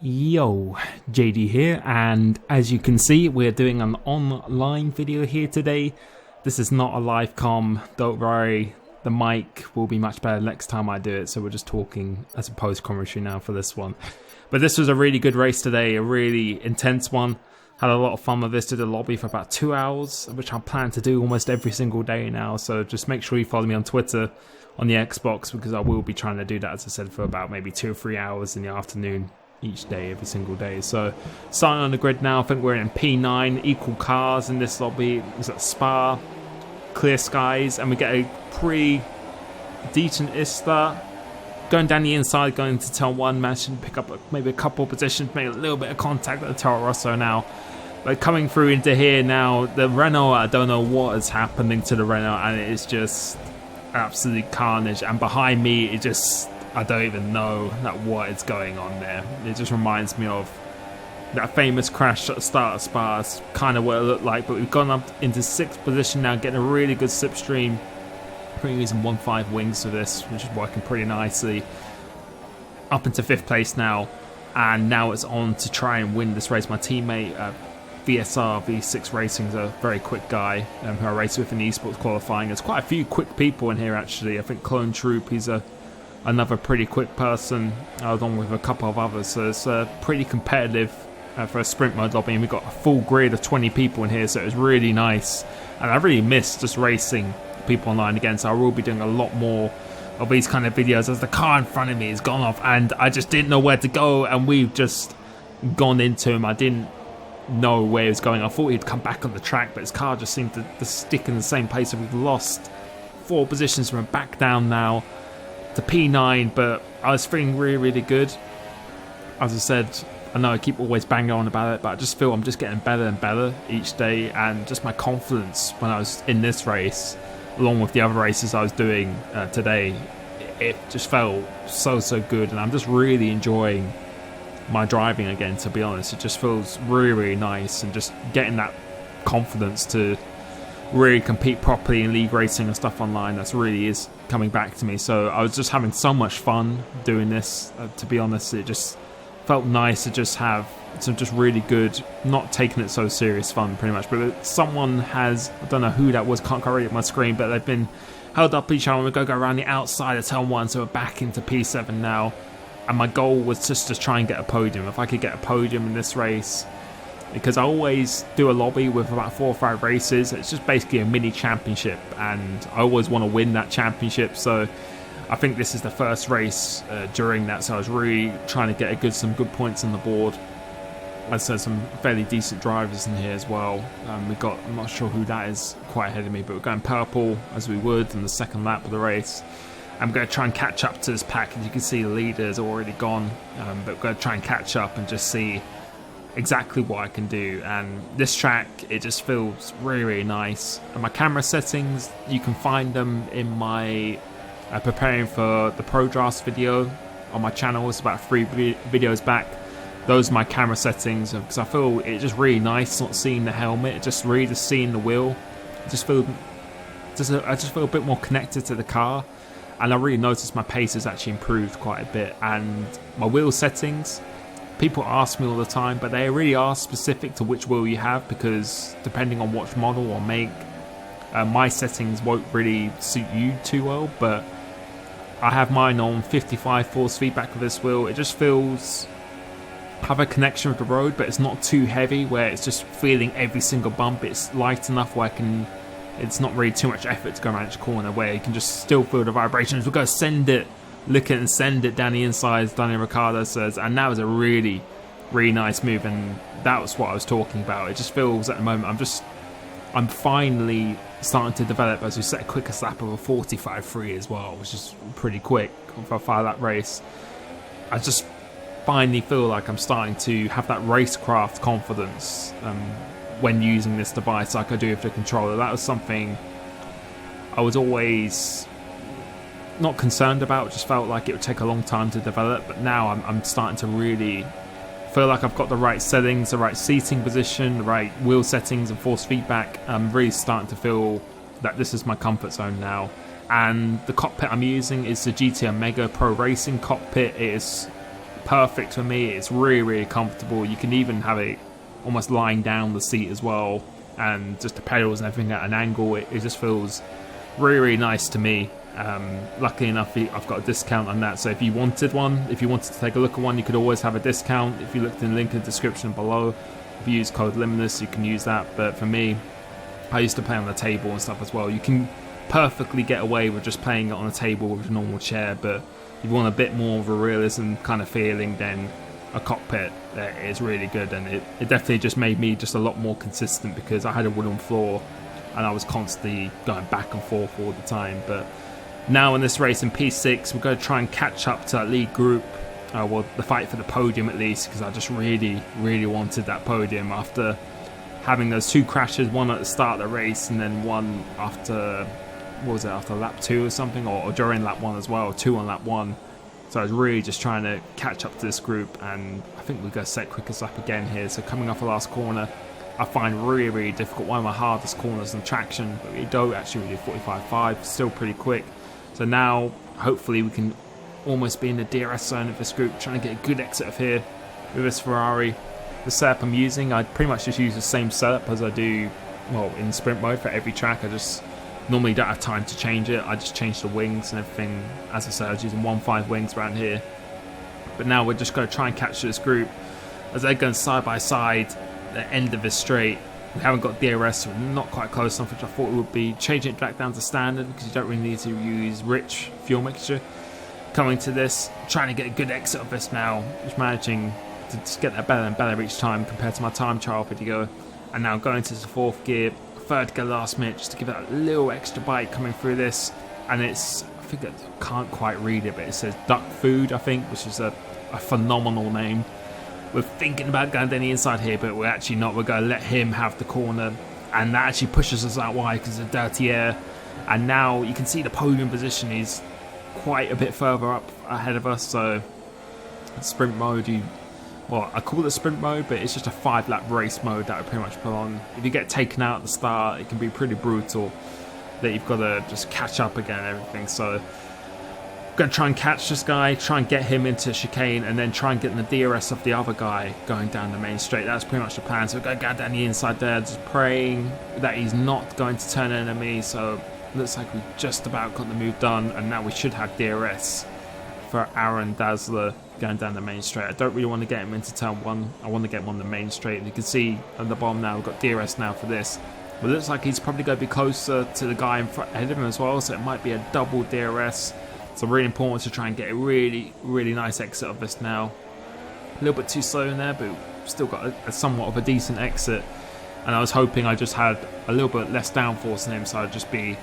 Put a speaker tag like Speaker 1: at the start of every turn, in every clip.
Speaker 1: Yo, JD here, and as you can see, we're doing an online video here today. This is not a live comm, don't worry, the mic will be much better next time I do it, so we're just talking as a post-commentary now for this one. But this was a really good race today, a really intense one. Had a lot of fun with this, did a lobby for about 2 hours, which I plan to do almost every single day now, so just make sure you follow me on Twitter, on the Xbox, because I will be trying to do that, as I said, for about maybe 2 or 3 hours in the afternoon each day, every single day. So starting on the grid now, I think we're in P9, equal cars in this lobby. It's at Spa, clear skies, and we get a pretty decent start. Going down the inside, going to Turn 1, managing to pick up maybe a couple of positions, made a little bit of contact at the Toro Rosso now. But coming through into here now, the Renault, I don't know what is happening to the Renault, and it is just absolute carnage. And behind me, it just, I don't even know what is going on there. It just reminds me of that famous crash at the start of Spa. It's kind of what it looked like, but we've gone up into 6th position now, getting a really good slipstream. Pretty using 1.5 wings for this, which is working pretty nicely. Up into 5th place now, and now it's on to try and win this race. My teammate, VSR V6 Racing, is a very quick guy who I race with in esports qualifying. There's quite a few quick people in here actually. I think Clone Troop, he's another pretty quick person, along with a couple of others, so it's pretty competitive for a sprint mode lobby, and we've got a full grid of 20 people in here, so it was really nice, and I really missed just racing people online again, so I will be doing a lot more of these kind of videos as the car in front of me has gone off and I just didn't know where to go, and we've just gone into him. I didn't know where he was going. I thought he'd come back on the track, but his car just seemed to stick in the same place, so we've lost 4 positions. We're back down now to P9, but I was feeling really good. As I said, I know I keep always banging on about it, but I just feel I'm just getting better and better each day, and just my confidence when I was in this race, along with the other races I was doing today, it just felt so good, and I'm just really enjoying my driving again, to be honest. It just feels really nice, and just getting that confidence to really compete properly in league racing and stuff online, that's really is coming back to me. So I was just having so much fun doing this, to be honest. It just felt nice to just have some just really good, not taking it so serious fun pretty much. But someone has, I don't know who that was, can't quite read it on my screen, but they've been held up each other. We're going to go around the outside of Turn 1, so we're back into P7 now, and my goal was just to try and get a podium. If I could get a podium in this race, because I always do a lobby with about 4 or 5 races. It's just basically a mini championship, and I always want to win that championship, so I think this is the first race during that, so I was really trying to get some good points on the board. As I said, some fairly decent drivers in here as well. We got, I'm not sure who that is quite ahead of me, but we're going purple as we would in the second lap of the race. I'm going to try and catch up to this pack. As you can see, the leader is already gone, but we're going to try and catch up and just see exactly what I can do. And this track, it just feels really nice. And my camera settings, you can find them in my preparing for the Pro Drafts video on my channel. It's about 3 videos back. Those are my camera settings, because I feel it's just really nice not seeing the helmet, it just really just seeing the wheel. I just feel a bit more connected to the car, and I really noticed my pace has actually improved quite a bit. And my wheel settings, people ask me all the time, but they really are specific to which wheel you have, because depending on which model or make, my settings won't really suit you too well. But I have mine on 55 force feedback with this wheel. It just feels have a connection with the road, but it's not too heavy where it's just feeling every single bump. It's light enough where it's not really too much effort to go around each corner, where you can just still feel the vibrations. We'll go send it, lick it and send it down the inside, Daniel Ricciardo says, and that was a really nice move, and that was what I was talking about. It just feels at the moment I'm finally starting to develop, as we set a quickest lap of a 45.3 as well, which is pretty quick for a 5-lap race. I just finally feel like I'm starting to have that racecraft confidence when using this device like I do with the controller. That was something I was always not concerned about, just felt like it would take a long time to develop, but now I'm starting to really feel like I've got the right settings, the right seating position, the right wheel settings and force feedback. I'm really starting to feel that this is my comfort zone now. And the cockpit I'm using is the GT Omega Pro Racing cockpit. It is perfect for me. It's really comfortable. You can even have it almost lying down the seat as well, and just the pedals and everything at an angle. It just feels really nice to me. Luckily enough, I've got a discount on that, so if you wanted to take a look at one, you could always have a discount. If you looked in the link in the description below, if you use code Limitless, you can use that. But for me, I used to play on the table and stuff as well. You can perfectly get away with just playing it on a table with a normal chair, but if you want a bit more of a realism kind of feeling, then a cockpit is really good. And it definitely just made me just a lot more consistent, because I had a wooden floor and I was constantly going back and forth all the time. But now in this race in P6, we're going to try and catch up to that lead group, well, the fight for the podium at least, because I just really wanted that podium after having those 2 crashes, one at the start of the race and then one after, what was it, after lap 2 or something, or during lap 1 as well, 2 on lap 1. So I was really just trying to catch up to this group, and I think we're going to set quickest lap again here. So coming off the last corner, I find really difficult, one of my hardest corners in traction, but we don't actually do 45.5, still pretty quick. So now hopefully we can almost be in the DRS zone of this group, trying to get a good exit of here with this Ferrari. The setup I'm using, I pretty much just use the same setup as I do, well, in sprint mode for every track. I just normally don't have time to change it. I just change the wings and everything. As I said, I was using 1.5 wings around here. But now we're just going to try and catch this group as they're going side by side at the end of this straight. We haven't got DRS, so we're not quite close enough, which I thought we would be. Changing it back down to standard, because you don't really need to use rich fuel mixture. Coming to this, trying to get a good exit of this now. Just managing to just get that better and better each time compared to my time trial video. And now going to the 4th gear, 3rd gear last minute, just to give it a little extra bite coming through this. And it's, I think I can't quite read it, but it says Duck Food, I think, which is a phenomenal name. We're thinking about going down the inside here, but we're actually not. We're going to let him have the corner, and that actually pushes us out wide because of dirty air. And now you can see the podium position is quite a bit further up ahead of us. So sprint mode, well, I call it sprint mode, but it's just a 5-lap race mode that I pretty much put on. If you get taken out at the start, it can be pretty brutal, that you've got to just catch up again and everything. So I'm going to try and catch this guy, try and get him into chicane, and then try and get in the DRS of the other guy going down the main straight. That's pretty much the plan. So we're going to go down the inside there, just praying that he's not going to turn into me. So it looks like we just about got the move done, and now we should have DRS for Aaron Dassler going down the main straight. I don't really want to get him into turn 1. I want to get him on the main straight. And you can see on the bottom now, we've got DRS now for this. But it looks like he's probably going to be closer to the guy in front ahead of him as well, so it might be a double DRS. So really important to try and get a really nice exit of this now. A little bit too slow in there, but still got a somewhat of a decent exit. And I was hoping I just had a little bit less downforce than him, so I'd just be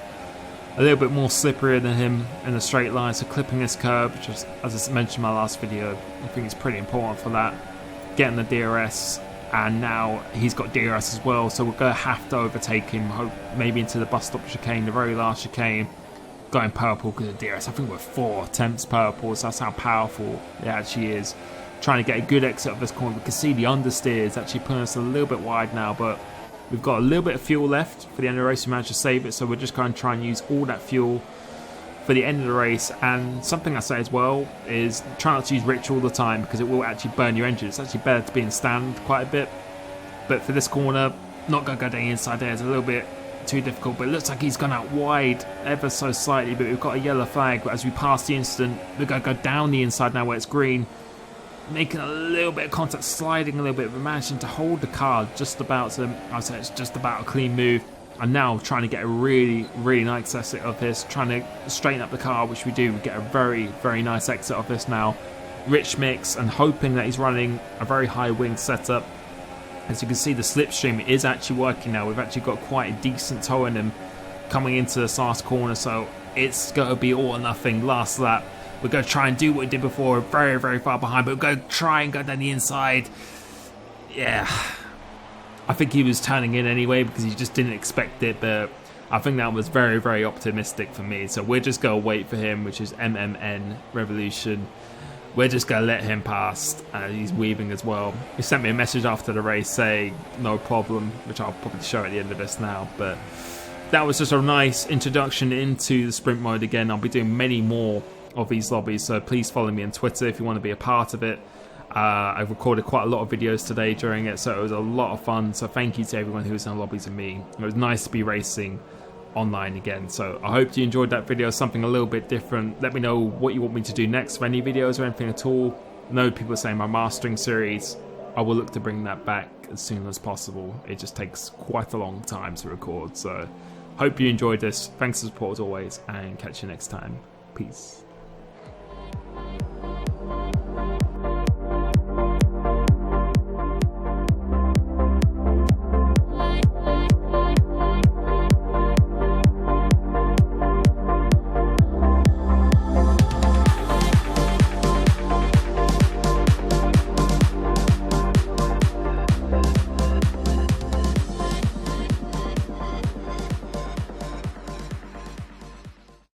Speaker 1: a little bit more slipperier than him in the straight line. So clipping this curb, just as I mentioned in my last video, I think it's pretty important for that. Getting the DRS, and now he's got DRS as well, so we're going to have to overtake him, hope maybe into the bus stop chicane, the very last chicane, going purple because of DRS. I think we're 4 attempts purple, so that's how powerful it actually is. Trying to get a good exit of this corner. We can see the understeer is actually putting us a little bit wide now, but we've got a little bit of fuel left for the end of the race. We managed to save it, so we're just going to try and use all that fuel for the end of the race. And something I say as well is try not to use rich all the time, because it will actually burn your engine. It's actually better to be in stand quite a bit. But for this corner, not going to go down the inside there. It's a little bit too difficult, but it looks like he's gone out wide ever so slightly, but we've got a yellow flag. But as we pass the incident, we're going to go down the inside now where it's green, making a little bit of contact, sliding a little bit, but managing to hold the car just about. So I'd say it's just about a clean move. I'm now trying to get a really nice exit of this, trying to straighten up the car, which we do. We get a very nice exit of this now. Rich mix, and hoping that he's running a very high wing setup. As you can see, the slipstream is actually working now. We've actually got quite a decent tow in him coming into this last corner, so it's going to be all or nothing last lap. We're going to try and do what we did before. We're very far behind, but we're going to try and go down the inside. Yeah, I think he was turning in anyway because he just didn't expect it, but I think that was very optimistic for me. So we're just going to wait for him, which is MMN Revolution. We're just going to let him pass. He's weaving as well. He sent me a message after the race saying no problem, which I'll probably show at the end of this now. But that was just a nice introduction into the sprint mode again. I'll be doing many more of these lobbies, so please follow me on Twitter if you want to be a part of it. I've recorded quite a lot of videos today during it, so it was a lot of fun. So thank you to everyone who was in the lobbies with me. It was nice to be racing online again. So I hope you enjoyed that video, something a little bit different. Let me know what you want me to do next for any videos or anything at all. I know people are saying my mastering series, I will look to bring that back as soon as possible. It just takes quite a long time to record, so hope you enjoyed this. Thanks for the support as always, and catch you next time. Peace.